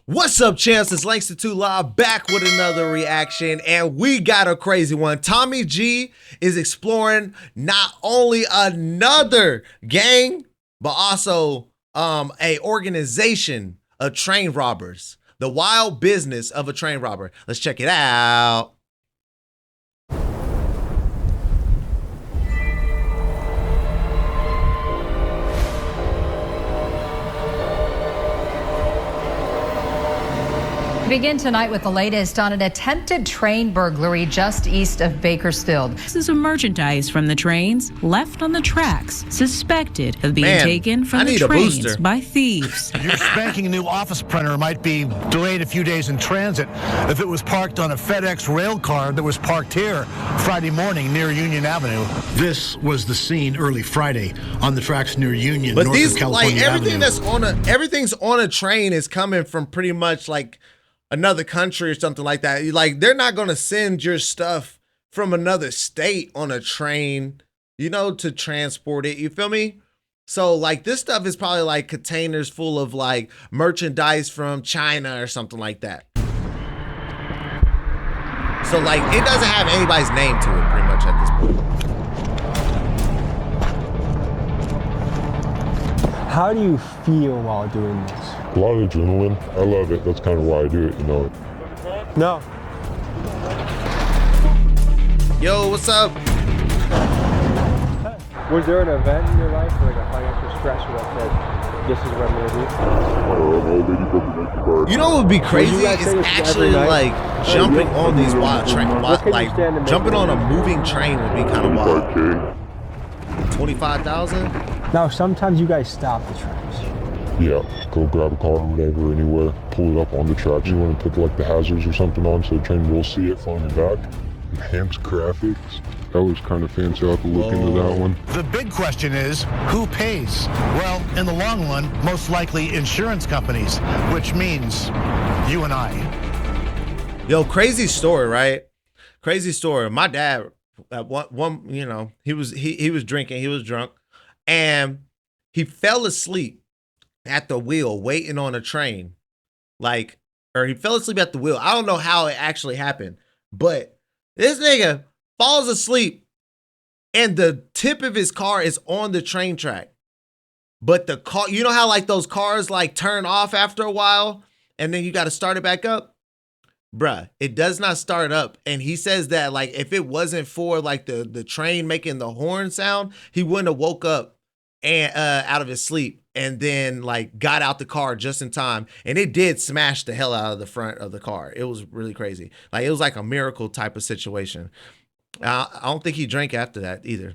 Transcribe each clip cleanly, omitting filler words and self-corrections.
What's up, champs? It's Langston2 Live back with another reaction, and we got a crazy one. Tommy G is exploring not only another gang, but also a organization of train robbers. The wild business of a train robber. Let's check it out. Begin tonight with the latest on an attempted train burglary just east of Bakersfield. This is a merchandise from the trains left on the tracks, suspected of being taken from the trains by thieves. Your spanking new office printer might be delayed a few days in transit if it was parked on a FedEx rail car that was parked here Friday morning near Union Avenue. This was the scene early Friday on the tracks near Union, but north these, of California like everything Avenue. that's on a, everything's on a train is coming from pretty much like another country or something like that. Like, they're not going to send your stuff from another state on a train, you know, to transport it. You feel me? So like this stuff is probably like containers full of like merchandise from China or something like that. So like it doesn't have anybody's name to it pretty much at this point. How do you feel while doing this? A lot of adrenaline. I love it. That's kind of why I do it, you know. No. Yo, what's up? Was there an event in your life, like a financial stressor that said, this is what I'm gonna do? You know what would be crazy is actually like jumping on these wild trains. Like jumping on a moving train would be kind of wild. 25,000? Now, sometimes you guys stop the trains. Yeah, go grab a car or whatever, anywhere, pull it up on the tracks. You want to put like the hazards or something on so the train will see it from your back. Enhanced graphics. That was kind of fancy. I'll have to look into that one. The big question is, who pays? Well, in the long run, most likely insurance companies, which means you and I. Yo, crazy story, right? Crazy story. My dad, at one, you know, he was drinking, he was drunk, and he fell asleep at the wheel waiting on a train. Like, or he fell asleep at the wheel. I don't know how it actually happened, but this nigga falls asleep and the tip of his car is on the train track. But the car, you know how like those cars like turn off after a while and then you got to start it back up? Bruh, it does not start up. And he says that like if it wasn't for like the train making the horn sound, he wouldn't have woke up and out of his sleep and then like got out the car just in time. And it did smash the hell out of the front of the car. It was really crazy. Like it was like a miracle type of situation. I don't think he drank after that either.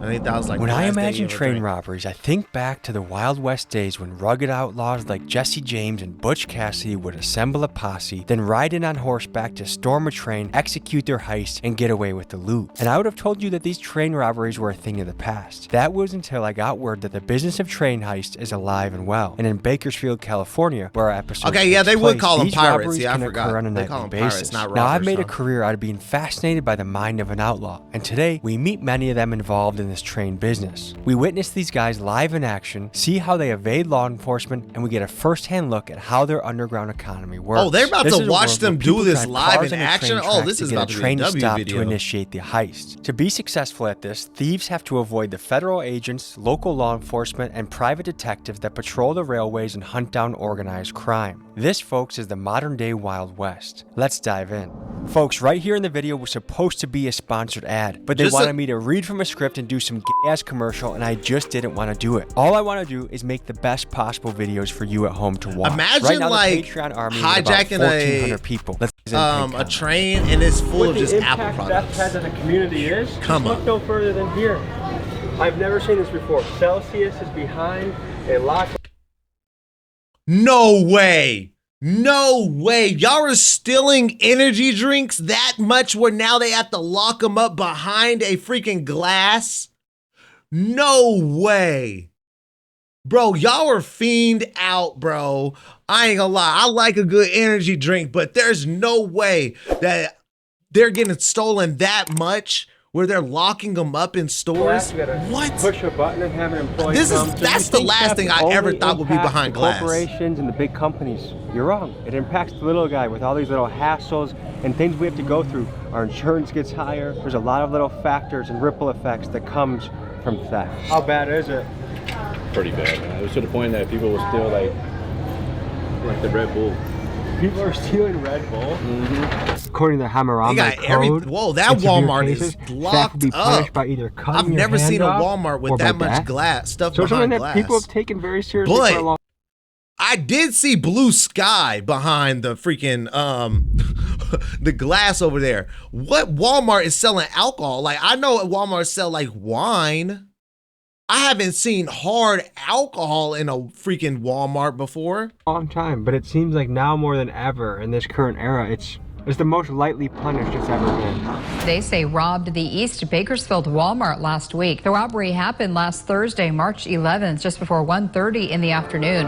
I think that was like when I imagine train robberies, I think back to the Wild West days when rugged outlaws like Jesse James and Butch Cassidy would assemble a posse, then ride in on horseback to storm a train, execute their heist, and get away with the loot. And I would have told you that these train robberies were a thing of the past. That was until I got word that the business of train heist is alive and well. And in Bakersfield, California, where our episode they would call them these pirates. robberies Yeah, I can forgot. occur on a They call nightly them basis. pirates, not robbers. Now I've made a career out of being fascinated by the mind of an outlaw, and today we meet many of them involved in this train business. We witness these guys live in action, see how they evade law enforcement, and we get a first-hand look at how their underground economy works. Oh, they're about to watch them do this live in action? Oh, this is about to be a W video. To initiate the heist. To be successful at this, thieves have to avoid the federal agents, local law enforcement, and private detectives that patrol the railways and hunt down organized crime. This, folks, is the modern-day Wild West. Let's dive in. Folks, right here in the video was supposed to be a sponsored ad, but they wanted me to read from a script and do some gay-ass commercial, and I just didn't want to do it. All I want to do is make the best possible videos for you at home to watch. Imagine right now, like the Patreon army hijacking is about 1,400 people. a train and it's full of just Apple products. Theft has in the community is, Come on. look no further than here. I've never seen this before. Celsius is behind a lock. No way. No way. Y'all are stealing energy drinks that much where now they have to lock them up behind a freaking glass? No way. Bro, y'all are fiend out, bro. I ain't gonna lie. I like a good energy drink, but there's no way that they're getting stolen that much where they're locking them up in stores. What? Push a button and have an employee come. That's the last thing I ever thought would be behind glass. Corporations and the big companies. You're wrong. It impacts the little guy with all these little hassles and things we have to go through. Our insurance gets higher. There's a lot of little factors and ripple effects that comes from theft. How bad is it? Pretty bad, man. It was to the point that people will steal like the Red Bull. People are stealing Red Bull. Mm-hmm. According to the Hammurabi Code, whoa, that Walmart is locked up. By either I've never seen a Walmart with that much glass stuff behind glass. That people have taken very seriously for a long. I did see blue sky behind the freaking the glass over there. What Walmart is selling alcohol? Like, I know Walmart sell like wine. I haven't seen hard alcohol in a freaking Walmart before. Long time, but it seems like now more than ever in this current era, it's the most lightly punished it's ever been. They say robbed the East Bakersfield Walmart last week. The robbery happened last Thursday, March 11th, just before 1:30 in the afternoon.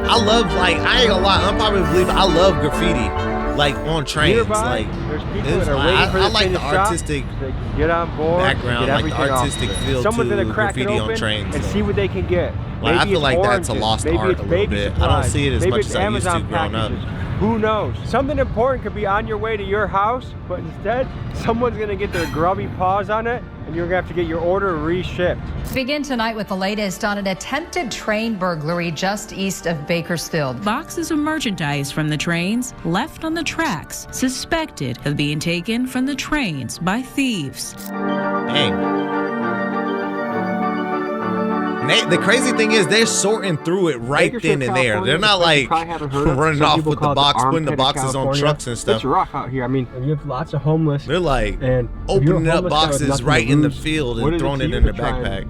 I love, like, I ain't gonna lie, I'm probably believe I love graffiti, like on trains. Nearby, like, there's people that are waiting for I this like thing the to stop, artistic so they can get on board, background, get like the artistic feel Someone's to gonna crack graffiti it open on trains. and see what they can get. Like, I Maybe feel like it's that's a oranges, lost maybe art it's a little baby bit. supplies, I don't see it as maybe much it's as I used to Amazon growing up. packages. Who knows? Something important could be on your way to your house, but instead, someone's gonna get their grubby paws on it, and you're gonna have to get your order reshipped. Begin tonight with the latest on an attempted train burglary just east of Bakersfield. Boxes of merchandise from the trains left on the tracks, suspected of being taken from the trains by thieves. Dang. The crazy thing is they're sorting through it right then and there. They're not like running off with the box, putting the boxes on trucks and stuff. It's rough out here. I mean, you have lots of homeless. They're like and opening up boxes right in the field and throwing it in their backpack.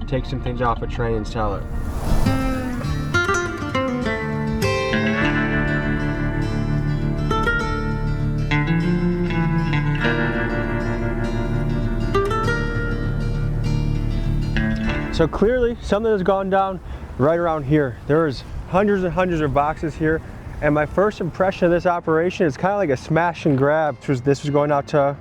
Take some things off a train and sell it. So clearly something has gone down right around here. There's hundreds and hundreds of boxes here. And my first impression of this operation is kind of like a smash and grab. This was going out to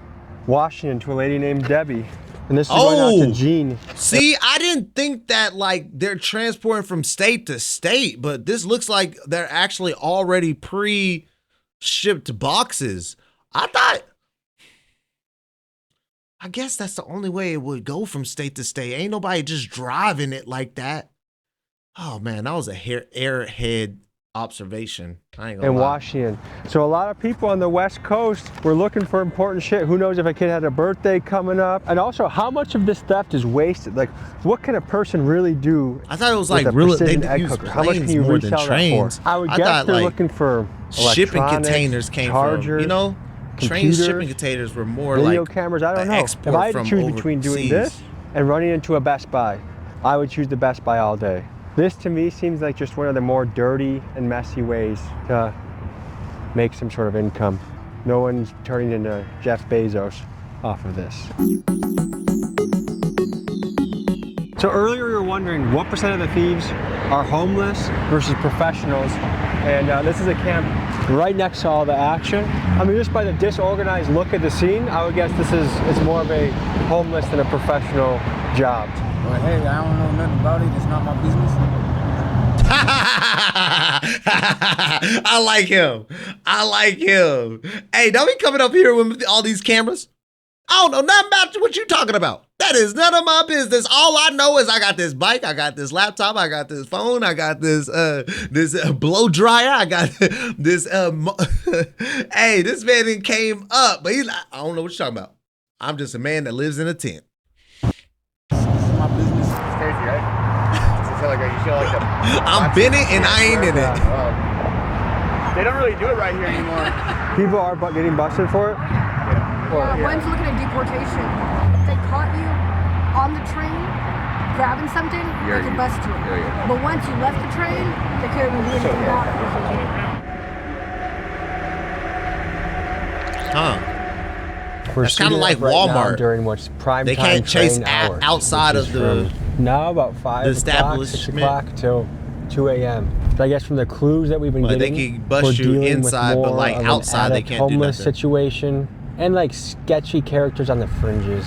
Washington to a lady named Debbie. And this is going out to Jean. See, I didn't think that like they're transporting from state to state, but this looks like they're actually already pre-shipped boxes. I guess that's the only way it would go from state to state. Ain't nobody just driving it like that. Oh man, that was a airhead observation. I ain't gonna lie. Washington. So a lot of people on the West Coast were looking for important shit. Who knows if a kid had a birthday coming up? And also, how much of this theft is wasted? Like, what can a person really do? I thought it was like really they use how much can you more than resell trains. that for? I would guess they're looking for shipping containers came chargers, from, you know? Train shipping containers were more video like cameras. I don't know. If I had to choose between doing this and running into a Best Buy, I would choose the Best Buy all day. This to me seems like just one of the more dirty and messy ways to make some sort of income. No one's turning into Jeff Bezos off of this. So earlier we were wondering what % of the thieves are homeless versus professionals. And this is a camp right next to all the action. I mean, just by the disorganized look at the scene, I would guess it's more of a homeless than a professional job. Well, hey, I don't know nothing about it. It's not my business. I like him. I like him. Hey, don't be coming up here with all these cameras. I don't know nothing about what you talking about. That is none of my business. All I know is I got this bike, I got this laptop, I got this phone, I got this blow dryer, I got this hey, this man came up, but he's like, I don't know what you're talking about. I'm just a man that lives in a tent. This is my business. It's crazy, right? You feel like I'm in it and I ain't in it. They don't really do it right here anymore. People are getting busted for it? One's looking at deportation. If they caught you on the train grabbing something, they could bust you. But once you left the train, they couldn't do anything about it. Huh. We're It's kind of like Walmart. During what's prime they time can't chase hours. outside of the Now about 5 o'clock, 6 o'clock till 2 a.m. So I guess from the clues that we've been getting, they can bust you inside, but like outside they can't do homeless nothing. Situation and like sketchy characters on the fringes.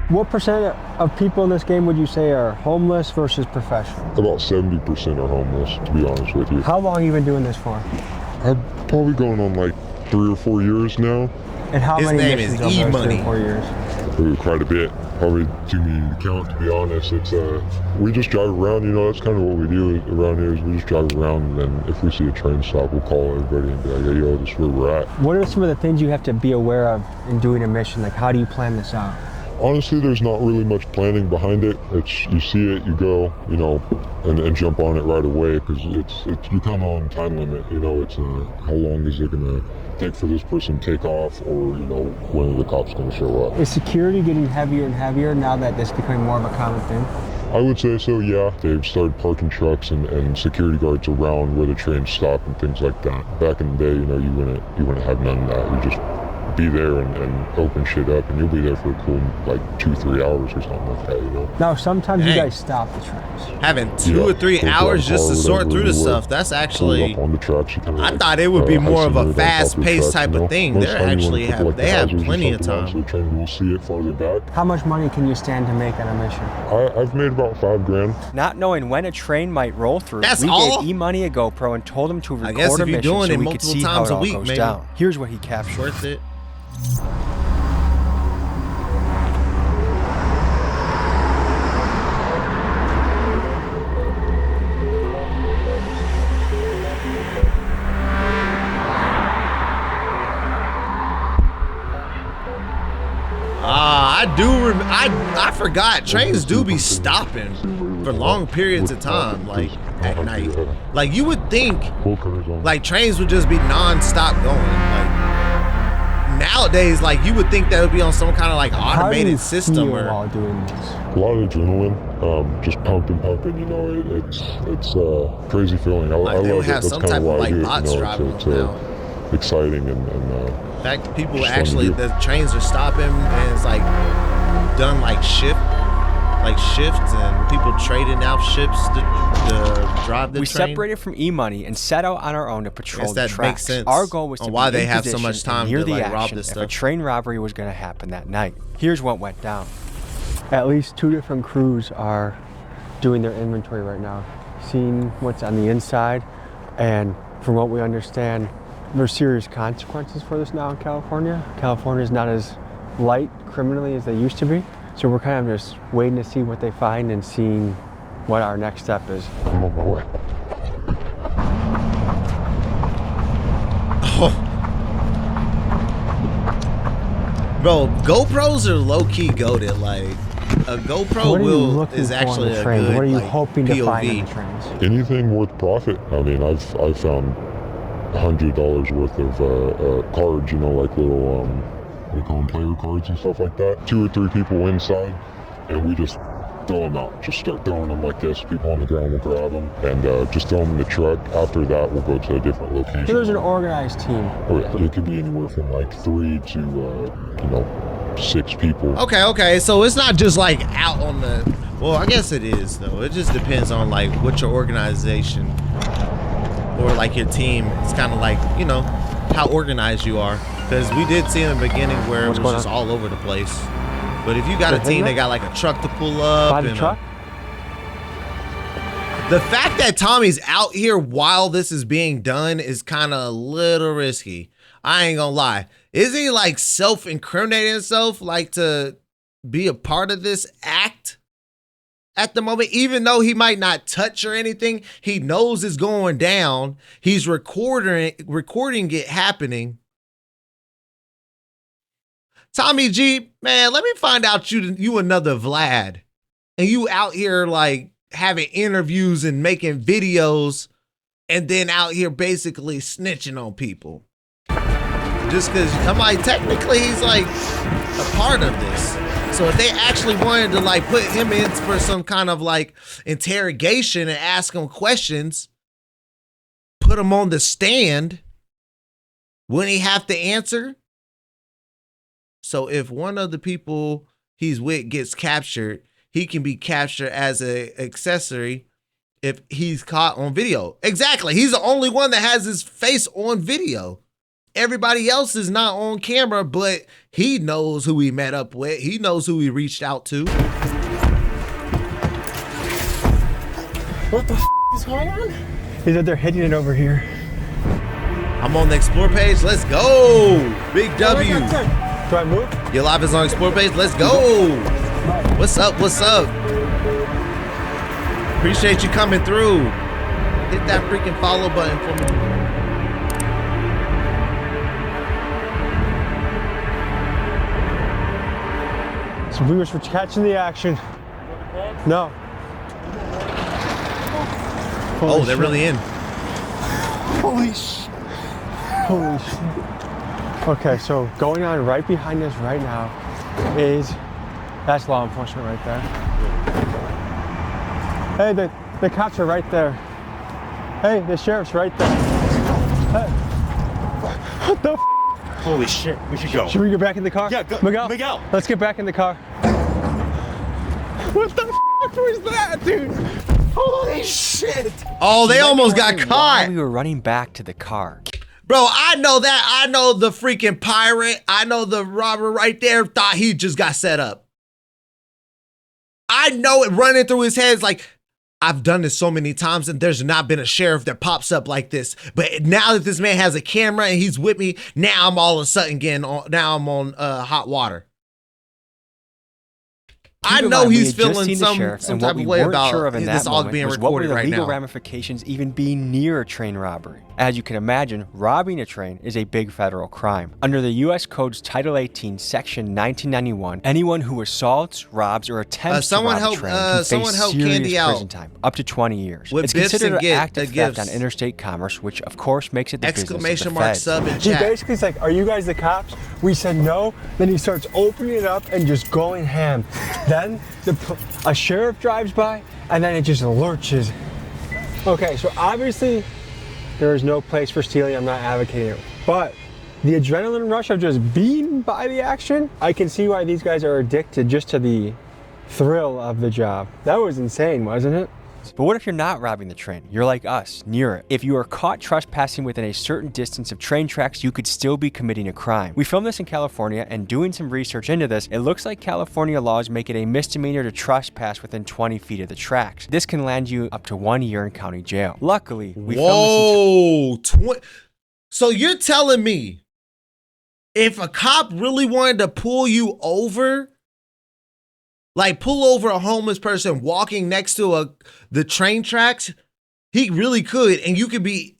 What percent of people in this game would you say are homeless versus professional? About 70% are homeless, to be honest with you. How long have you been doing this for? I'm probably going on like 3 or 4 years now. And how many missions over those 3 or 4 years? Quite a bit. Probably too many to count, to be honest. It's we just drive around, you know, that's kind of what we do around here is we just drive around, and then if we see a train stop, we'll call everybody and be like, hey, yo, this is where we're at. What are some of the things you have to be aware of in doing a mission? Like, how do you plan this out? Honestly, there's not really much planning behind it. It's you see it, you go, you know, and jump on it right away, because it's you kind of on time limit. You know, it's how long is it gonna take for this person to take off, or you know, when are the cops gonna show up? Is security getting heavier and heavier now that this is becoming more of a common thing? I would say so, yeah. They've started parking trucks and security guards around where the trains stop and things like that. Back in the day, you know, you wouldn't have none of that. You just be there and open shit up, and you'll be there for a cool like 2-3 hours or something like that, you know. Now sometimes you guys stop the trains. Having 2 or 3 hours just to sort through the stuff, that's actually on the tracks, I thought it would be more of a fast-paced type of thing. They actually have plenty of time. The train will see it farther back. How much money can you stand to make on a mission? I've made about $5,000. Not knowing when a train might roll through, That's we all? gave E-Money a GoPro and told him to I guess record a if you're mission doing so it we could multiple see how times it a all week, goes maybe. down. Here's what he captured. Worth it. I forgot trains do be stopping for long periods of time, like at night. Like you would think, like trains would just be non-stop going. Like nowadays, like you would think that would be on some kind of like automated system or. While doing this? A lot of adrenaline, just pumping. You know, it's a crazy feeling. I love it. That's some kind type of why of I like do it. bots You know, driving it's now. exciting and In fact, people just actually, fun to do. the trains are stopping and it's like done like shifts, and people trading out ships to drive the We train. separated from E-Money and set out on our own to patrol the that tracks. makes sense Our goal was to on be why they in have so position much time and near to, the like, rob action this if stuff. a train robbery was going to happen that night. Here's what went down. At least 2 different crews are doing their inventory right now, seeing what's on the inside, and from what we understand, there's serious consequences for this now in California. California is not as light criminally as they used to be, so we're kind of just waiting to see what they find and seeing what our next step is. I'm on my way. Bro, GoPros are low-key goated. Like a GoPro is actually a good, what are you like, hoping to find on POV. the trains? Anything worth profit. I mean, I've found $100 worth of cards, you know, like little we call them player cards and stuff like that. 2 or 3 people inside, and we just throw them out. Just start throwing them like this. People on the ground will grab them and just throw them in the truck. After that, we'll go to a different location. So there's an organized team. Oh yeah, it could be anywhere from like 3 to you know, 6 people. Okay. So it's not just like out on the. Well, I guess it is though. It just depends on like what your organization or like your team. It's kind of like, you know, how organized you are. Because we did see in the beginning where it was just all over the place. But if you got a team that got like a truck to pull up, By the truck? The fact that Tommy's out here while this is being done is kind of a little risky. I ain't gonna lie. Is he like self-incriminating himself, like to be a part of this act at the moment? Even though he might not touch or anything, he knows it's going down. He's recording it happening. Tommy G, man, let me find out you another Vlad. And you out here like having interviews and making videos and then out here basically snitching on people. Just because I'm like, technically he's like a part of this. So if they actually wanted to like put him in for some kind of like interrogation and ask him questions, put him on the stand, wouldn't he have to answer? So if one of the people he's with gets captured, he can be captured as an accessory if he's caught on video. Exactly. He's the only one that has his face on video. Everybody else is not on camera, but he knows who he met up with. He knows who he reached out to. What the is going on? He said they're hitting it over here. I'm on the Explore page. Let's go. Big W. Do I move? Your live is on Explore page. Let's go. What's up? What's up? Appreciate you coming through. Hit that freaking follow button for me. So we were catching the action. No. Oh, they're really in. Holy shit. Holy shit. Okay, so going on right behind us right now is, that's law enforcement right there. Hey, the cops are right there. Hey, the sheriff's right there. Hey. What the f? Holy shit, we should go. Should we get back in the car? Yeah, go. Miguel. Let's get back in the car. What the f was that, dude? Holy shit. Oh, they almost got caught. We were running back to the car. Bro, I know that. I know the freaking pirate. I know the robber right there thought he just got set up. I know it running through his head. It's like, I've done this so many times and there's not been a sheriff that pops up like this. But now that this man has a camera and he's with me, now I'm all of a sudden getting on, now I'm on hot water. I know he's feeling some type of way about this all being recorded right now. What were the legal ramifications even being near a train robbery? As you can imagine, robbing a train is a big federal crime. Under the U.S. Code's Title 18, Section 1991, anyone who assaults, robs, or attempts to rob a train can face serious prison time, up to 20 years. It's considered an act of theft on interstate commerce, which of course makes it the business of the feds. Sub in He chat. basically is like, are you guys the cops? We said no. Then he starts opening it up and just going ham. Then a sheriff drives by and then it just lurches. Okay, so obviously there is no place for stealing. I'm not advocating it. But the adrenaline rush of just being by the action, I can see why these guys are addicted just to the thrill of the job. That was insane, wasn't it? But what if you're not robbing the train? You're like us, near it. If you are caught trespassing within a certain distance of train tracks, you could still be committing a crime. We filmed this in California, and doing some research into this, it looks like California laws make it a misdemeanor to trespass within 20 feet of the tracks. This can land you up to 1 year in county jail. Luckily, we filmed this So you're telling me if a cop really wanted to pull you over, like pull over a homeless person walking next to the train tracks, he really could, and you could be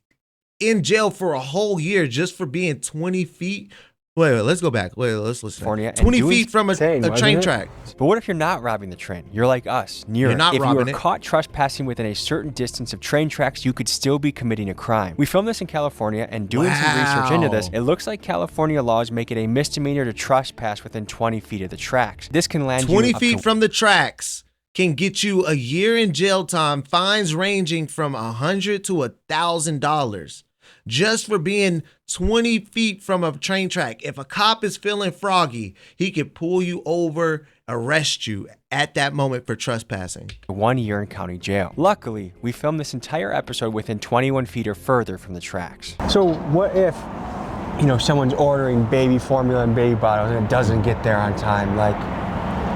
in jail for a whole year just for being 20 feet. Wait, let's go back. Wait, let's listen. 20 feet from a train track. But what if you're not robbing the train? You're like us, near it. If you are caught trespassing within a certain distance of train tracks, you could still be committing a crime. We filmed this in California, and doing some research into this, it looks like California laws make it a misdemeanor to trespass within 20 feet of the tracks. This can land you 20 feet from the tracks can get you a year in jail time, fines ranging from $100 to $1,000. Just for being 20 feet from a train track. If a cop is feeling froggy, he could pull you over, arrest you at that moment for trespassing. 1 year in county jail. Luckily, we filmed this entire episode within 21 feet or further from the tracks. So what if, someone's ordering baby formula and baby bottles and it doesn't get there on time? Like,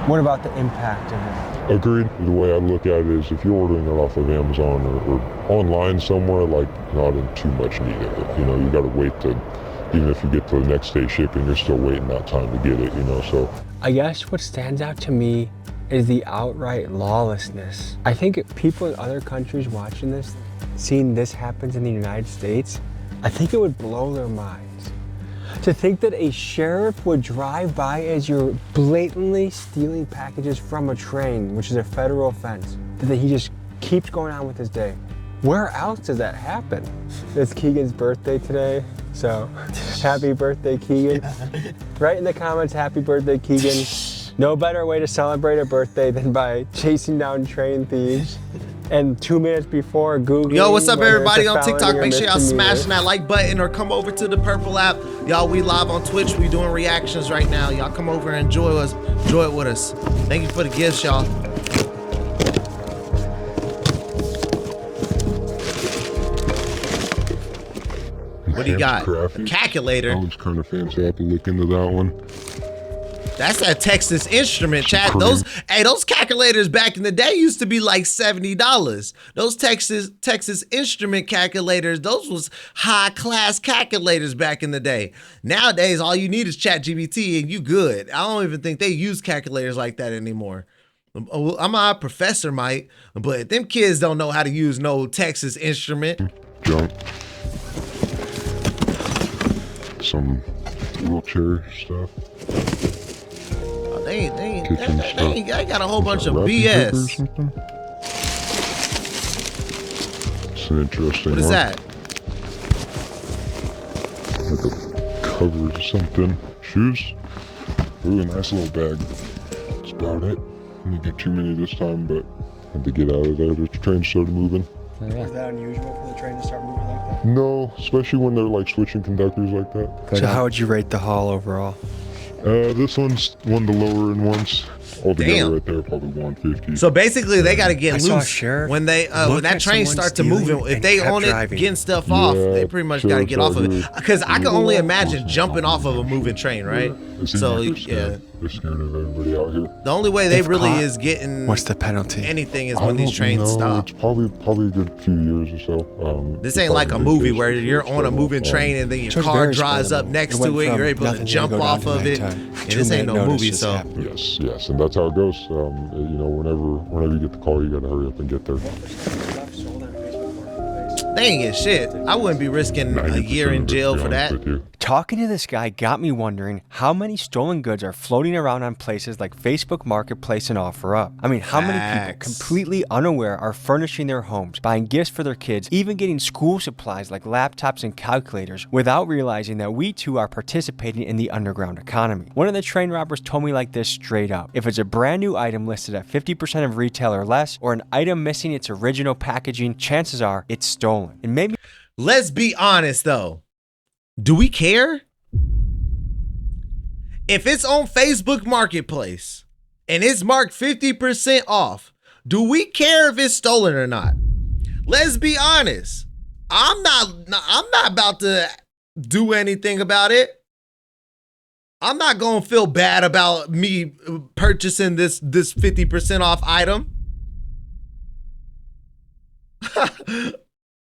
what about the impact of it? Agreed. The way I look at it is if you're ordering it off of Amazon or online somewhere, like not in too much need of it. You got to wait to, even if you get to the next day shipping, you're still waiting that time to get it, so. I guess what stands out to me is the outright lawlessness. I think people in other countries watching this, seeing this happens in the United States, I think it would blow their minds. To think that a sheriff would drive by as you're blatantly stealing packages from a train, which is a federal offense, that he just keeps going on with his day. Where else does that happen? It's Keegan's birthday today, so happy birthday, Keegan. Write in the comments, happy birthday, Keegan. No better way to celebrate a birthday than by chasing down train thieves. and 2 minutes before Google. Yo, what's up, everybody on TikTok? Make sure y'all smashing that like button or come over to the purple app. Y'all, we live on Twitch. We doing reactions right now. Y'all come over and enjoy it with us. Thank you for the gifts, y'all. What do you got? A calculator. I was kind of fancy. I have to look into that one. That's that Texas Instrument, chat. Those calculators back in the day used to be like $70. Those Texas Instrument calculators, those was high class calculators back in the day. Nowadays, all you need is ChatGPT and you good. I don't even think they use calculators like that anymore. My professor might, but them kids don't know how to use no Texas Instrument. Junk. Some wheelchair stuff. They got a whole bunch of BS. It's an interesting What is that? Like a cover or something. Shoes. Ooh, a nice little bag. That's about it. I didn't get too many this time, but I had to get out of there. The train started moving. Is that unusual for the train to start moving like that? No, especially when they're like switching conductors like that. So how would you rate the haul overall? This one's one of the lower end ones. Altogether, Damn. right there, probably 150. So basically, they got to get saw a loose sheriff when that train starts to move. If they on it, getting stuff off, they pretty much got to get off of it. Because I can only imagine jumping off of a moving train, right? So yeah, they're scared of everybody out here. the only way they really is getting What's the penalty? anything is when these trains stop. It's probably a good few years or so. This ain't like a movie where you're on a moving train and then your car drives up next to it. You're able to jump off of it. And this ain't no movie, so yes, and that's how it goes. You know, whenever you get the call, you gotta hurry up and get there. they ain't get shit. I wouldn't be risking a year in jail for that. Talking to this guy got me wondering how many stolen goods are floating around on places like Facebook Marketplace and OfferUp. I mean, how many people completely unaware are furnishing their homes, buying gifts for their kids, even getting school supplies like laptops and calculators without realizing that we too are participating in the underground economy. One of the train robbers told me like this straight up: if it's a brand new item listed at 50% of retail or less, or an item missing its original packaging, chances are it's stolen. And maybe Let's be honest though. Do we care? If it's on Facebook Marketplace and it's marked 50% off, do we care if it's stolen or not? Let's be honest. I'm not about to do anything about it. I'm not going to feel bad about me purchasing this 50% off item.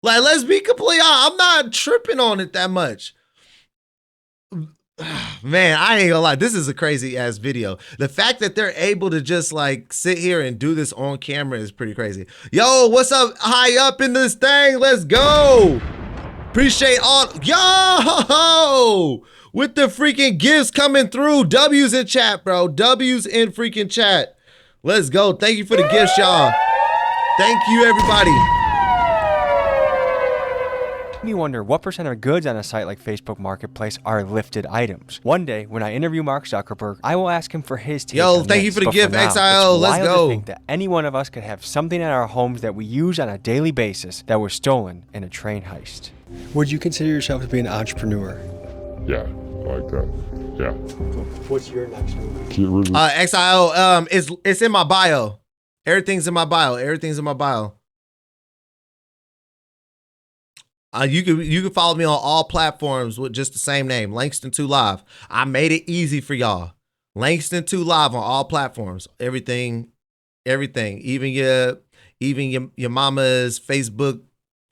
Like, let's be completely honest. I'm not tripping on it that much. Man, I ain't gonna lie. This is a crazy ass video. The fact that they're able to just like sit here and do this on camera is pretty crazy. Yo, what's up high up in this thing? Let's go. Appreciate all. Yo, with the freaking gifts coming through. W's in chat, bro. W's in freaking chat. Let's go. Thank you for the gifts, y'all. Thank you, everybody. me wonder what percent of goods on a site like Facebook Marketplace are lifted items. One day, when I interview Mark Zuckerberg, I will ask him for his take. Yo, on thank this. you for the But gift, now, XIO. it's Let's wild go. to think that any one of us could have something in our homes that we use on a daily basis that was stolen in a train heist. Would you consider yourself to be an entrepreneur? Yeah, I like that. Yeah. What's your next move? XIO, it's in my bio. Everything's in my bio. Everything's in my bio. You can follow me on all platforms with just the same name, Langston2 Live. I made it easy for y'all. Langston2 Live on all platforms. Everything. Even your mama's Facebook.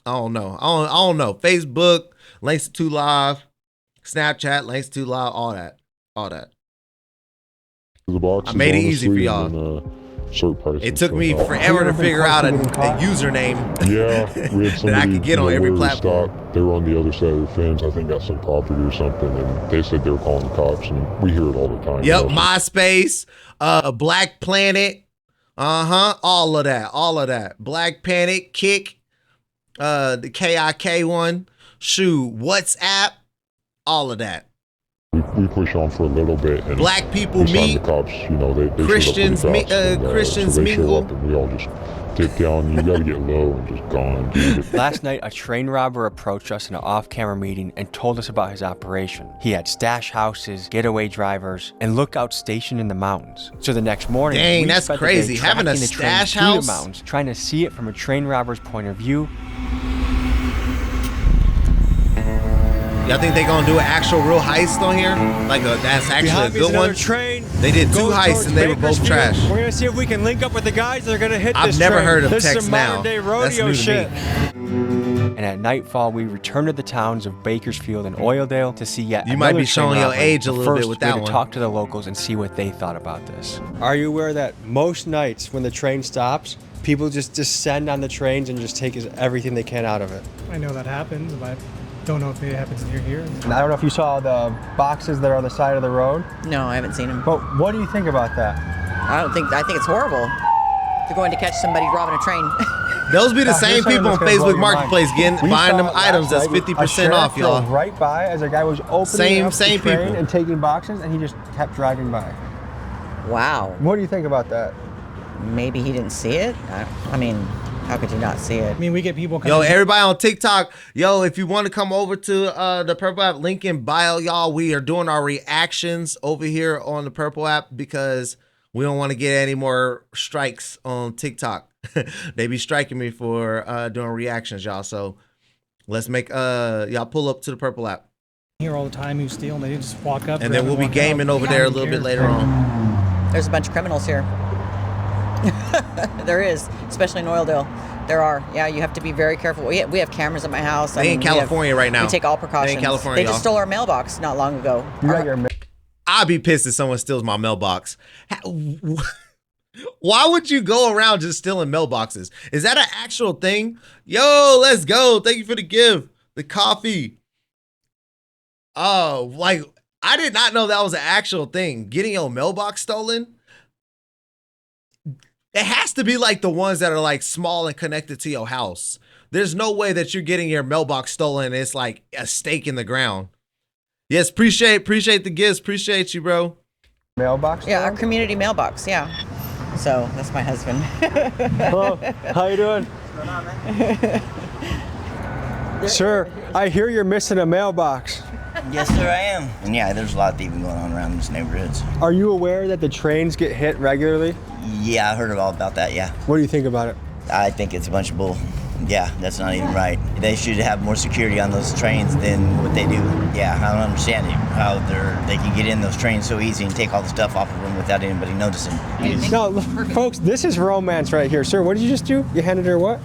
I don't know. Facebook, Langston2 Live, Snapchat, Langston2 Live, all that. I made it easy for y'all. It took me forever to figure out a username we had that I could get on every platform. They were on the other side of the fence, I think got some property or something, and they said they were calling the cops, and we hear it all the time. Yep, MySpace, Black Planet, all of that. Black Planet, Kick, the KIK one, WhatsApp, all of that. We push on for a little bit. And black people this time meet. the cops, you know, they Christians showed up pretty fast, Christians so they show mingle. up and we all just get down. You got to get low and just gone. Dude. Last night, a train robber approached us in an off-camera meeting and told us about his operation. He had stash houses, getaway drivers, and lookouts stationed in the mountains. So the next morning, dang, we that's spent the crazy. day Having a tracking the train stash through house? the mountains, trying to see it from a train robber's point of view. Y'all think they gonna do an actual real heist on here? Like that's actually a good one? Train. They did 2 heists and they were both trash. We're gonna see if we can link up with the guys that are gonna hit I've this never train. heard of this Text is some Now. modern day That's rodeo new to shit. me. And at nightfall, we returned to the towns of Bakersfield and Oildale to see yet You another might be showing train your robbery. age a But little bit first, with we had that to one. talk to the locals and see what they thought about this. Are you aware that most nights when the train stops, people just descend on the trains and just take everything they can out of it? I know that happens, but I don't know if it happens near here. And I don't know if you saw the boxes that are on the side of the road. No, I haven't seen them. But what do you think about that? I think it's horrible. They're going to catch somebody robbing a train. Those be the Now, same here's something people on that's gonna blow Facebook your Marketplace mind. We buying saw them it items last that's night. 50% A off, sheriff y'all. drove right by as a guy was opening up Same the train people. and taking boxes, and he just kept driving by. Wow. What do you think about that? Maybe he didn't see it. I mean, how could you not see it? I mean, we get people Yo, everybody on TikTok, yo, if you want to come over to the Purple app, link in bio, y'all. We are doing our reactions over here on the Purple app because we don't want to get any more strikes on TikTok. They be striking me for doing reactions, y'all. So let's make y'all pull up to the Purple app. here all the time who steal, and they just walk up. And then we'll be gaming over there a little bit later on. There's a bunch of criminals here. There is, especially in Oildale. There are. Yeah, you have to be very careful. We have cameras at my house. They in California right now. We take all precautions. They in California, They just y'all. stole our mailbox not long ago. I'd be pissed if someone steals my mailbox. Why would you go around just stealing mailboxes? Is that an actual thing? Yo, let's go. Thank you for the gift. The coffee. Oh, like, I did not know that was an actual thing. Getting your mailbox stolen? It has to be like the ones that are like small and connected to your house. There's no way that you're getting your mailbox stolen and it's like a stake in the ground. Yes, appreciate the gifts. Appreciate you, bro. Mailbox? Yeah, our community mailbox. Yeah. So that's my husband. Hello. How you doing? Sir, I hear you're missing a mailbox. Yes, sir, I am. And yeah, there's a lot of thieving going on around these neighborhoods. Are you aware that the trains get hit regularly? Yeah, I heard all about that, yeah. What do you think about it? I think it's a bunch of bull. Yeah, that's not even right. They should have more security on those trains than what they do. Yeah, I don't understand it, how they can get in those trains so easy and take all the stuff off of them without anybody noticing. No, folks, this is romance right here. Sir, what did you just do? You handed her what?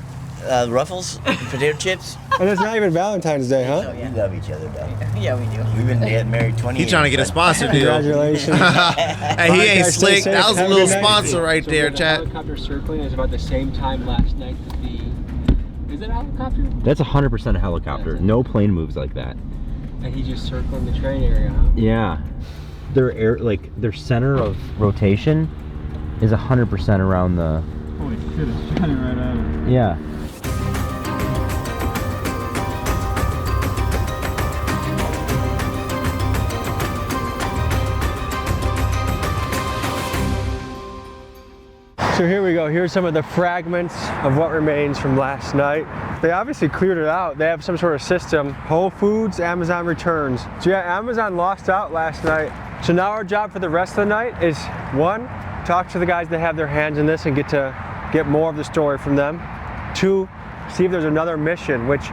Ruffles, potato chips. And it's not even Valentine's Day, huh? Oh, yeah. We love each other, though. Yeah, we do. We've been married 20 years. He trying to get a sponsor deal. Congratulations. Hey, he ain't slick. That was a little sponsor right So there, the chat. helicopter circling is about the same time last night that the... Is it a helicopter? That's 100% a helicopter. No plane moves like that. And he just circling the train area, huh? Yeah. Their center of rotation is 100% around the... Holy shit, it's shining right at it. Yeah. So here we go. Here's some of the fragments of what remains from last night. They obviously cleared it out. They have some sort of system. Whole Foods, Amazon returns. So yeah, Amazon lost out last night. So now our job for the rest of the night is, one, talk to the guys that have their hands in this and get more of the story from them. Two, see if there's another mission, which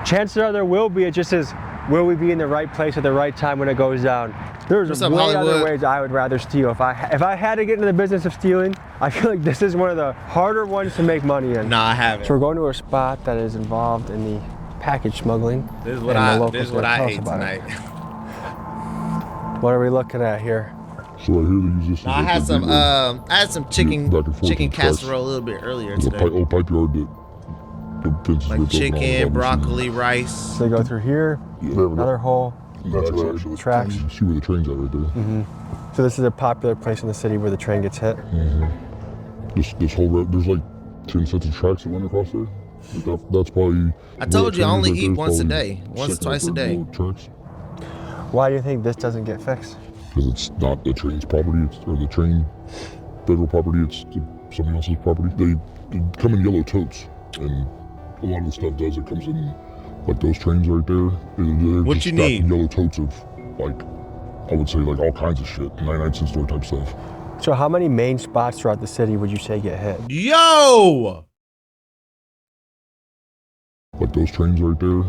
chances are there will be. It just is, will we be in the right place at the right time when it goes down? There's What's up, way Hollywood? other ways I would rather steal. If I had to get into the business of stealing, I feel like this is one of the harder ones to make money in. Nah, I haven't. So we're going to a spot that is involved in the package smuggling. This is what I ate tonight. What are we looking at here? So I hear they use this. I had some chicken casserole a little bit earlier today. Old pipe yard that the fence Like ripped open all chicken, around. broccoli, rice. So they go through here, another hole, Actually, tracks. You see where the train's at right there. So this is a popular place in the city where the train gets hit. This whole road, there's like 10 sets of tracks that went across there. That's probably. I told you I only right eat there is once a probably day, once or 6 twice a day. Tracks. Why do you think this doesn't get fixed? Because it's not the train's property, or the train federal property, it's somebody else's property. They come in yellow totes, and a lot of the stuff does, it comes in, like those trains right there. They're what just you stacked need? in yellow totes of, like, I would say, like all kinds of shit, 99-cent store type stuff. So how many main spots throughout the city would you say get hit? Yo! Like those trains right there.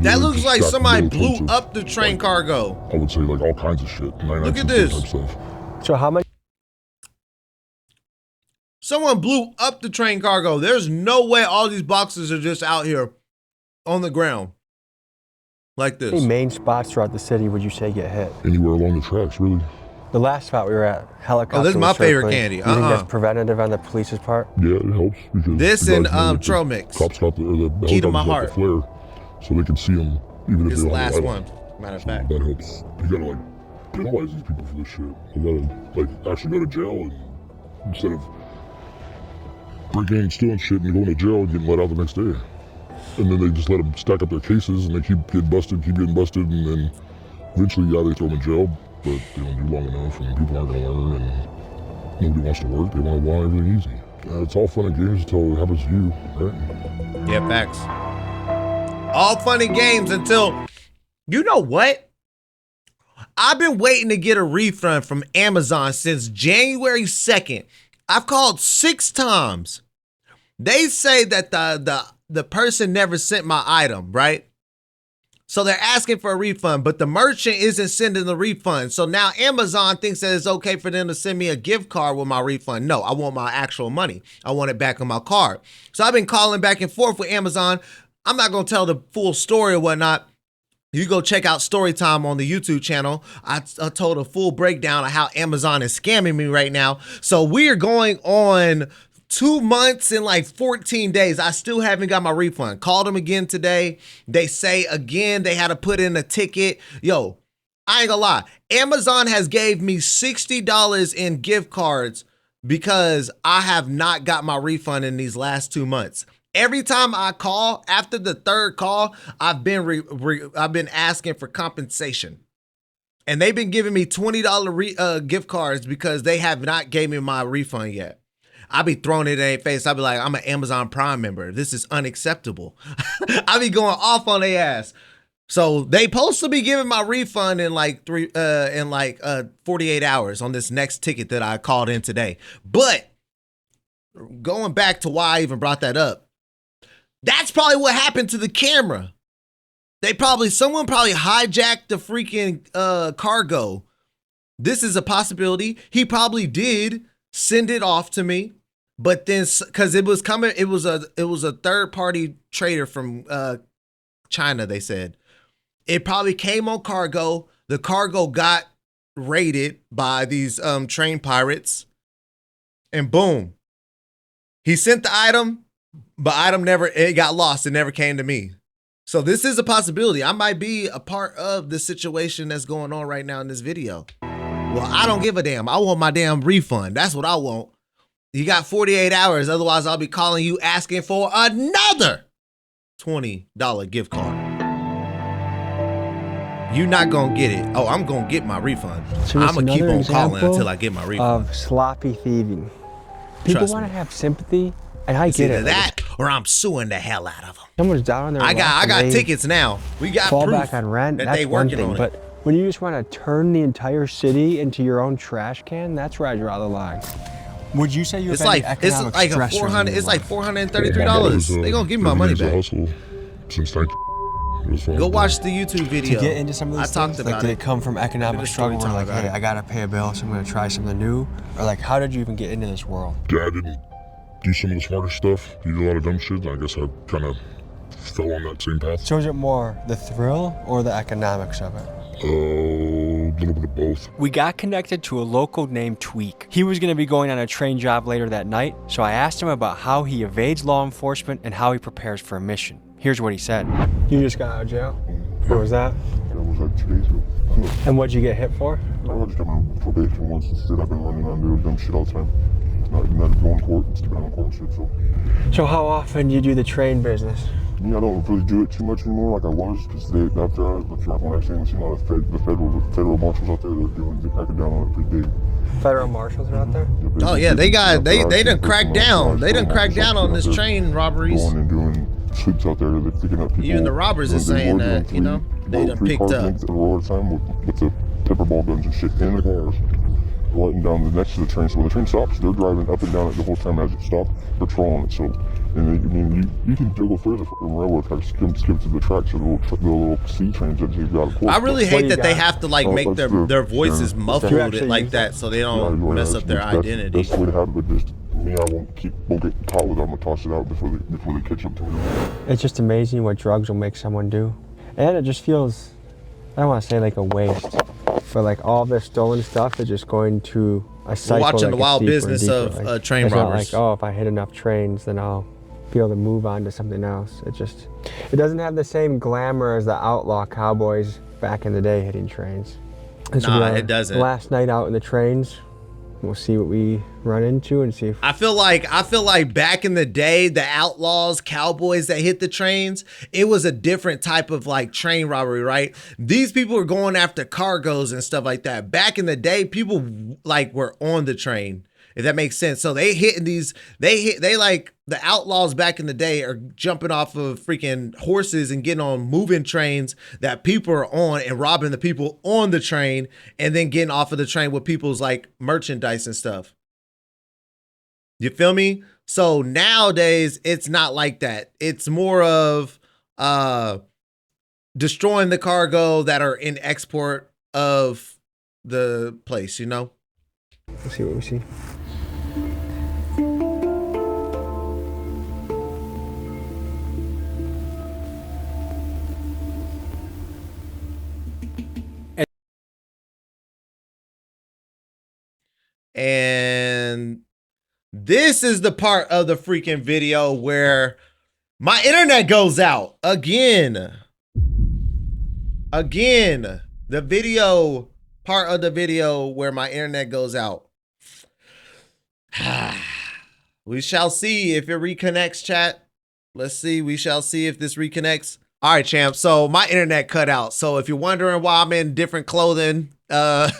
That looks like somebody blew up the train cargo. I would say like all kinds of shit. Look at this. Type stuff. So how many? Someone blew up the train cargo. There's no way all these boxes are just out here on the ground like this. How many main spots throughout the city would you say get hit? Anywhere along the tracks, really. The last spot we were at, helicopter. Oh, this is my favorite candy. You think that's preventative on the police's part? Yeah, it helps because this and trail mix. Cops got the key to my heart. The flare, so they can see them even this if they're last on the one. Matter of fact, that helps. You gotta like penalize these people for this shit. You gotta like actually go to jail and, instead of breaking and stealing shit and going to jail and getting let out the next day. And then they just let them stack up their cases and they keep getting busted, and then eventually, yeah, they throw them in jail. But they don't do long enough, and people aren't gonna learn, and nobody wants to work. They want everything easy. It's all fun and games until it happens to you, right? Yeah, facts. All fun and games until, you know what? I've been waiting to get a refund from Amazon since January 2nd. I've called 6 times. They say that the person never sent my item, right? So they're asking for a refund, but the merchant isn't sending the refund. So now Amazon thinks that it's okay for them to send me a gift card with my refund. No, I want my actual money. I want it back on my card. So I've been calling back and forth with Amazon. I'm not going to tell the full story or whatnot. You go check out story time on the YouTube channel. I told a full breakdown of how Amazon is scamming me right now. So we are going on 2 months and like 14 days. I still haven't got my refund. Called them again today. They say again they had to put in a ticket. Yo, I ain't gonna lie. Amazon has gave me $60 in gift cards because I have not got my refund in these last 2 months. Every time I call, after the 3rd call, I've been asking for compensation. And they've been giving me $20 gift cards because they have not gave me my refund yet. I be throwing it in their face. I be like, I'm an Amazon Prime member. This is unacceptable. I be going off on their ass. So they supposed to be giving my refund in like 48 hours on this next ticket that I called in today. But going back to why I even brought that up, that's probably what happened to the camera. Someone probably hijacked the freaking cargo. This is a possibility. He probably did send it off to me, but then because it was coming, it was a third party trader from China. They said it probably came on cargo. The cargo got raided by these train pirates, and boom, he sent the item, but it got lost. It never came to me. So this is a possibility. I might be a part of the situation that's going on right now in this video. Well, I don't give a damn. I want my damn refund. That's what I want. You got 48 hours. Otherwise, I'll be calling you asking for another $20 gift card. You're not going to get it. Oh, I'm going to get my refund. So I'm going to keep on calling until I get my refund. Of sloppy thieving. People want to have sympathy, and I get it. Either that or I'm suing the hell out of them. Someone's down on their luck. I got tickets now. We got fall proof back on rent. that That's they one working thing, on but when you just want to turn the entire city into your own trash can, that's where I draw the line. Would you say you're it's like $400. It's like $433. They gonna give me my money back. Go watch the YouTube video. To get into some of these things, did it come from economic struggle where like, hey, I gotta pay a bill, so I'm gonna try something new? Or like, how did you even get into this world? Yeah, I didn't do some of the smarter stuff, do a lot of dumb shit. I guess I kind of fell on that same path. So is it more the thrill or the economics of it? A little bit of both. We got connected to a local named Tweak. He was going to be going on a train job later that night, so I asked him about how he evades law enforcement and how he prepares for a mission. Here's what he said. You just got out of jail? What was that? It was like 2 days ago. And what'd you get hit for? I just got my probation once. Instead, I've been running on doing dumb shit all the time. Not going to court, it's depending on court shit, so. So how often do you do the train business? me, I don't really do it too much anymore like I was, because when I seen all the federal marshals out there, they're cracking down on it pretty big. Federal marshals are out there? Oh yeah, they done cracked down. They done cracked down on this train robberies. Going and doing sweeps out there, they're picking up people. Even the robbers are saying that, you know, they done picked up. All the time with the pepper ball guns and shit in the cars, lighting down next to the train. So when the train stops, they're driving up and down it the whole time as it stops, patrolling it. So, you can go through the fucking railroad tracks, skip to the tracks, or the little C trains that you've got. I really hate that they have to like make their voices muffled like that, so they don't mess up their identity. That's the way to have it, but just me, I won't get caught with it. I'm gonna toss it out before they catch up to me. It's just amazing what drugs will make someone do, and it just feels, I don't want to say like a waste, but like all this stolen stuff is just going to a cycle. We're watching the wild business of train robbers. It's not like, oh, if I hit enough trains, then I'll be able to move on to something else. It doesn't have the same glamour as the outlaw cowboys back in the day hitting trains. Nah, it doesn't. Last night out in the trains, we'll see what we run into and see if I feel like back in the day, the outlaws, cowboys that hit the trains, it was a different type of like train robbery, right? These people were going after cargoes and stuff like that. Back in the day, people like were on the train, if that makes sense. So they like the outlaws back in the day are jumping off of freaking horses and getting on moving trains that people are on and robbing the people on the train and then getting off of the train with people's like merchandise and stuff. You feel me? So nowadays it's not like that. It's more of destroying the cargo that are in export of the place, you know? Let's see what we see. And this is the part of the freaking video where my internet goes out again. The video part of the video where my internet goes out. We shall see if it reconnects, chat. Let's see. We shall see if this reconnects. All right, champ. So my internet cut out. So if you're wondering why I'm in different clothing, well,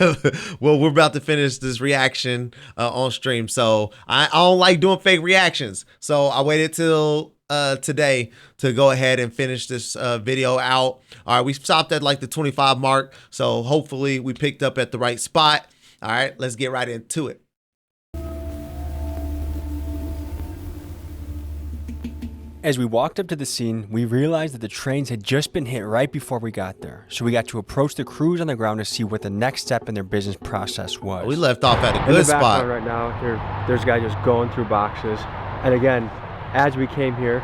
we're about to finish this reaction on stream. So I don't like doing fake reactions. So I waited till today to go ahead and finish this video out. All right, we stopped at like the 25 mark. So hopefully we picked up at the right spot. All right, let's get right into it. As we walked up to the scene, we realized that the trains had just been hit right before we got there, so we got to approach the crews on the ground to see what the next step in their business process was. We left off at a good spot. Right now, there's a guy just going through boxes, and again, as we came here,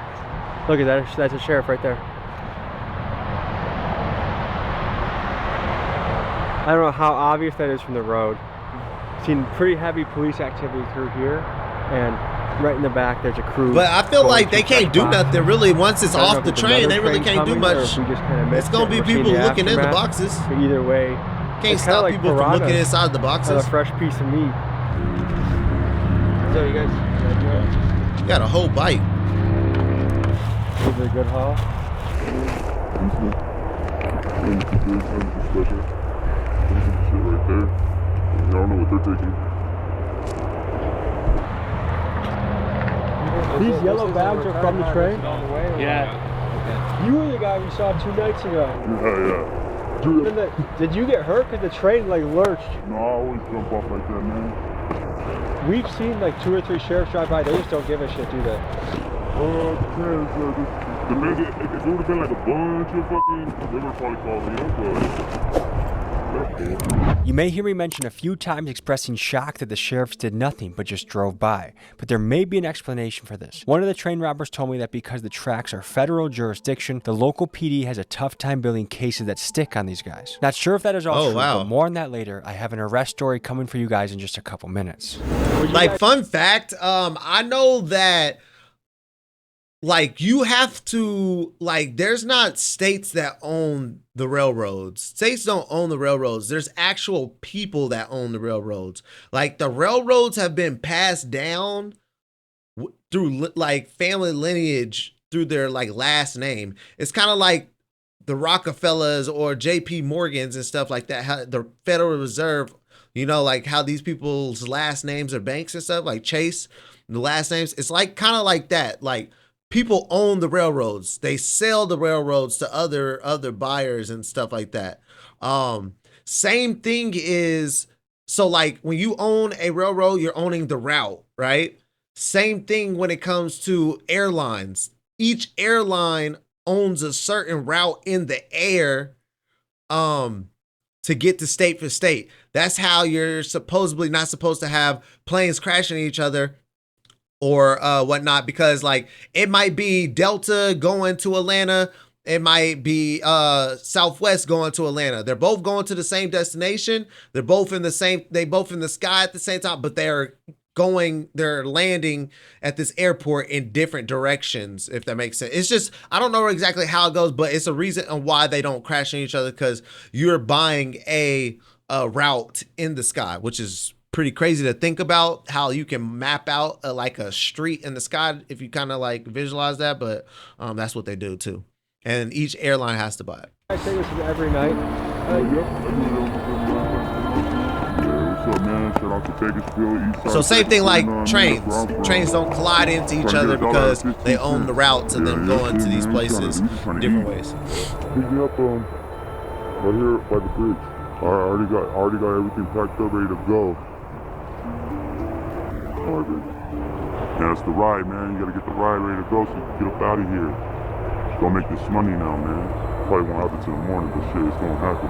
look at that, that's a sheriff right there. I don't know how obvious that is from the road. Seen pretty heavy police activity through here, and right in the back there's a crew. But I feel like they can't do nothing really once it's off the train. They really can't do much. It's gonna be people looking in the boxes. But either way, can't stop like people from looking inside the boxes. A fresh piece of meat. So you guys, you got a whole bite. Is it a good haul? Right there. I don't know what they're taking. These yellow bags are from the train? Yeah. You were the guy we saw 2 nights ago. Yeah. Dude, did you get hurt? Because the train like lurched. No, I always jump off like that, man. We've seen like 2 or 3 sheriffs drive by. They just don't give a shit, do they? The minute, if it would have been like a bunch of fucking, they would probably call me up, You may hear me mention a few times expressing shock that the sheriffs did nothing but just drove by, but there may be an explanation for this. One of the train robbers told me that because the tracks are federal jurisdiction, the local PD has a tough time building cases that stick on these guys. Not sure if that is all true, but more on that later. I have an arrest story coming for you guys in just a couple minutes. Like, fun fact, I know that like you have to, like, there's not states that own the railroads. States don't own the railroads. There's actual people that own the railroads. Like, the railroads have been passed down through like family lineage through their like last name. It's kind of like the Rockefellers or JP Morgans and stuff like that. How the Federal Reserve, you know, like how these people's last names are banks and stuff, like Chase, the last names. It's like kind of like that. Like people own the railroads. They sell the railroads to other buyers and stuff like that. Same thing is, so like when you own a railroad, you're owning the route, right? Same thing when it comes to airlines. Each airline owns a certain route in the air to get to state for state. That's how you're supposedly not supposed to have planes crashing each other or whatnot, because like it might be Delta going to Atlanta, it might be Southwest going to Atlanta. They're both going to the same destination. They're both in the sky at the same time, but they're landing at this airport in different directions, if that makes sense. It's just, I don't know exactly how it goes, but it's a reason on why they don't crash into each other, because you're buying a route in the sky, which is pretty crazy to think about, how you can map out like a street in the sky if you kind of like visualize that, but that's what they do too. And each airline has to buy it. I say this is every night. So same thing like trains. Trains don't collide into each other because they own the routes and then go into these places different ways. Pick me up right here by the bridge. I already got everything packed up, ready to go. Alright, baby. Yeah, that's the ride, man. You gotta get the ride ready to go so you can get up out of here. Just gonna make this money now, man. Probably won't happen till the morning, but shit, it's gonna happen.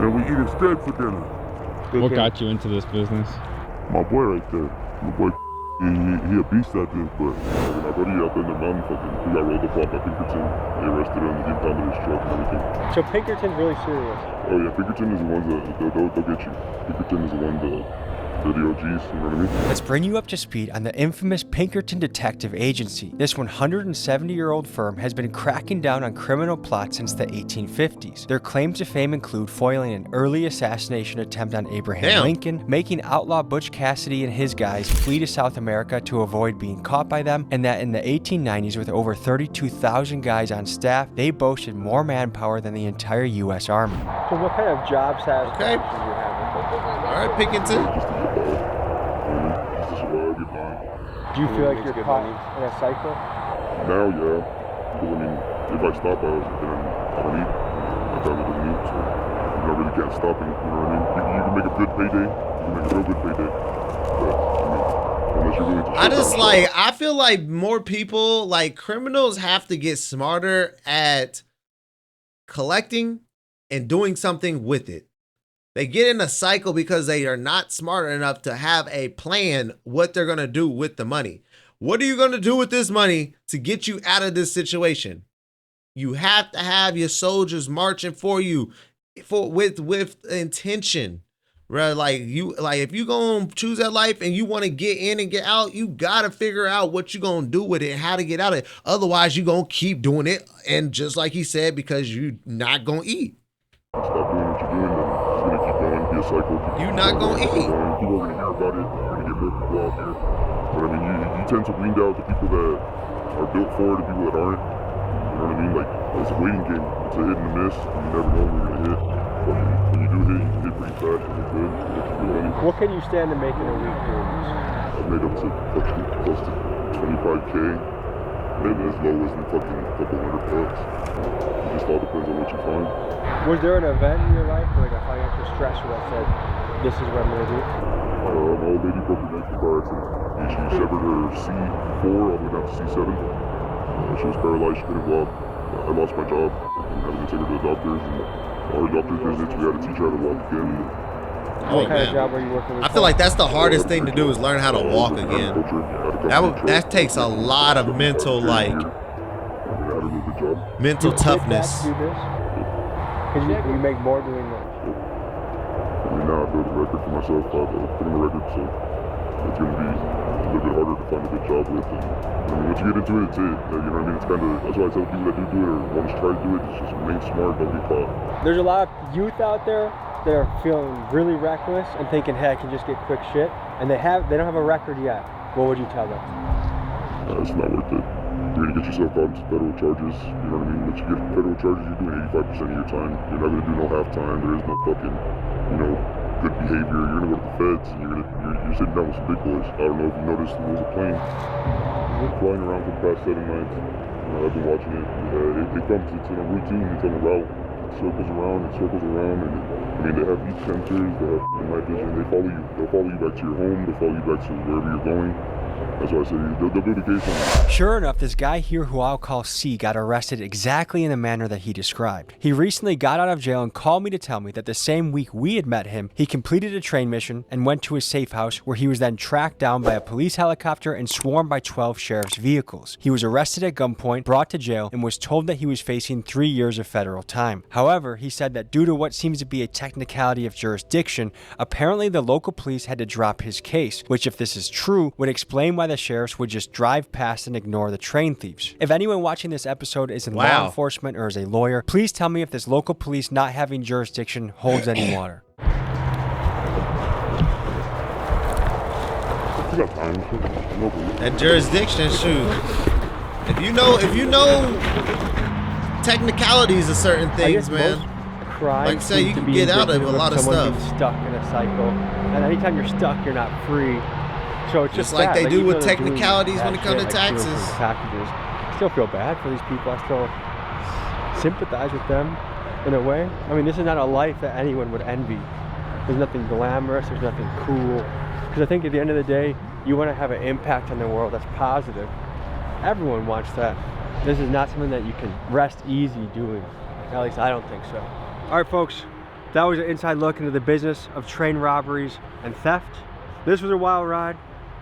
And we eat instead for dinner. What got you into this business? My boy right there. My boy, he a beast at this, but my buddy up in the mountain, he got rolled up off by Pinkerton. They arrested him, he impounded his truck and everything. So Pinkerton's really serious? Oh yeah, Pinkerton is the ones that they'll get you. Pinkerton is the one they're the OGs, you know what I mean? Let's bring you up to speed on the infamous Pinkerton Detective Agency. This 170-year-old firm has been cracking down on criminal plots since the 1850s. Their claims to fame include foiling an early assassination attempt on Abraham Lincoln, making outlaw Butch Cassidy and his guys flee to South America to avoid being caught by them, and that in the 1890s, with over 32,000 guys on staff, they boasted more manpower than the entire U.S. Army. So what kind of job satisfaction do you have? All right, Pinkerton. Do you feel like you're caught in a cycle? Now, yeah. Because, I mean, if I stop, then I don't eat. My family doesn't eat, so you really can't stop it, you know what I mean? You can make a good payday. You can make a real good payday. But, I mean, unless you're willing to I feel like more people, like criminals have to get smarter at collecting and doing something with it. They get in a cycle because they are not smart enough to have a plan what they're going to do with the money. What are you going to do with this money to get you out of this situation? You have to have your soldiers marching for you with intention. Right? Like if you going to choose that life and you want to get in and get out, you got to figure out what you're going to do with it and how to get out of it. Otherwise, you're going to keep doing it. And just like he said, because you're not going to eat. stop doing what you're doing, then it's going to keep going, be a cycle. You're not going to eat. People are going to hear about it. You're going to get more people out here. But I mean, you tend to weed out the people that are built for it, the people that aren't. You know what I mean? Like, it's a waiting game. It's a hit and a miss. And you never know when you're going to hit. But when you do hit, you hit pretty fast and you're good. What can you stand to make in a week doing this? I've made up to close to 25K. Maybe as low as a couple $100. It just all depends on what you find. Was there an event in your life, like a financial stressor that said, this is what I'm going to do? My old lady broke her neck in a car accident. She severed her C4 all the way down to C7. She was paralyzed, she couldn't walk. I lost my job and having to take her to the doctors. And all her doctor's visits, we had to teach her how to walk again. What kind of job are you working with? I feel like that's the hardest thing to do is learn how to walk again. That takes a lot of mental mental toughness. Because you make more doing this. I mean, now I built a record for myself. I put in a record, so it's going to be a little bit harder to find a good job with. And I mean, once you get into it, it's it. You know what I mean? It's kind of, that's why I tell people that do it or want to try to do it, it's just remain smart, don't get caught. There's a lot of youth out there that are feeling really reckless and thinking, hey, I can just get quick shit. And they don't have a record yet. What would you tell them? It's not worth it. You're gonna get yourself caught into federal charges. You know what I mean? Once you get federal charges, you're doing 85% of your time. You're not gonna do no half time. There is no fucking, good behavior. You're gonna go to the feds and you're sitting down with some big boys. I don't know if you noticed there was a plane flying around for the past 7 nights. I've been watching it. It comes, it's in a routine, it's on a route. It circles around, and they have heat sensors, they have night vision, they follow you. They'll follow you back to your home, they'll follow you back to wherever you're going. That's why I say they'll do the case on you. Sure enough, this guy here who I'll call C got arrested exactly in the manner that he described. He recently got out of jail and called me to tell me that the same week we had met him, he completed a train mission and went to his safe house where he was then tracked down by a police helicopter and swarmed by 12 sheriff's vehicles. He was arrested at gunpoint, brought to jail, and was told that he was facing 3 years of federal time. However, he said that due to what seems to be a technicality of jurisdiction, apparently the local police had to drop his case, which if this is true, would explain why the sheriffs would just drive past and ignore the train thieves. If anyone watching this episode is in law enforcement or is a lawyer, please tell me if this local police not having jurisdiction holds any water. That jurisdiction, shoot. If you know technicalities of certain things, man. Like say you can get out of a lot of stuff. Stuck in a cycle, and anytime you're stuck, you're not free. So it's just like bad. They do with technicalities when it comes to taxes. Packages. I still feel bad for these people. I still sympathize with them in a way. I mean, this is not a life that anyone would envy. There's nothing glamorous. There's nothing cool. Because I think at the end of the day, you want to have an impact on the world that's positive. Everyone wants that. This is not something that you can rest easy doing. At least I don't think so. All right, folks. That was an inside look into the business of train robberies and theft. This was a wild ride.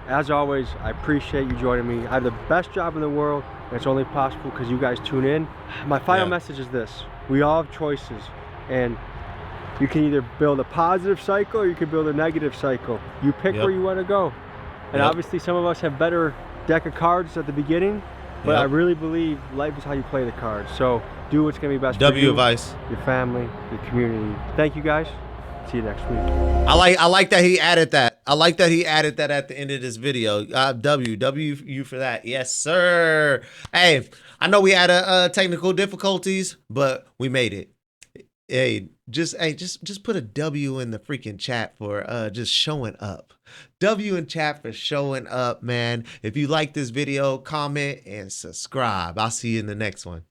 As always, I appreciate you joining me. I have the best job in the world, and it's only possible because you guys tune in. My final message is this. We all have choices, and you can either build a positive cycle or you can build a negative cycle. You pick where you want to go. And obviously some of us have better deck of cards at the beginning, but I really believe life is how you play the cards. So do what's going to be best for you, advice. Your family, your community. Thank you, guys. See you next week. I like that he added that. I like that he added that at the end of this video. W you for that. Yes, sir. Hey, I know we had technical difficulties, but we made it. Just put a W in the freaking chat for just showing up. W in chat for showing up, man. If you like this video, comment and subscribe. I'll see you in the next one.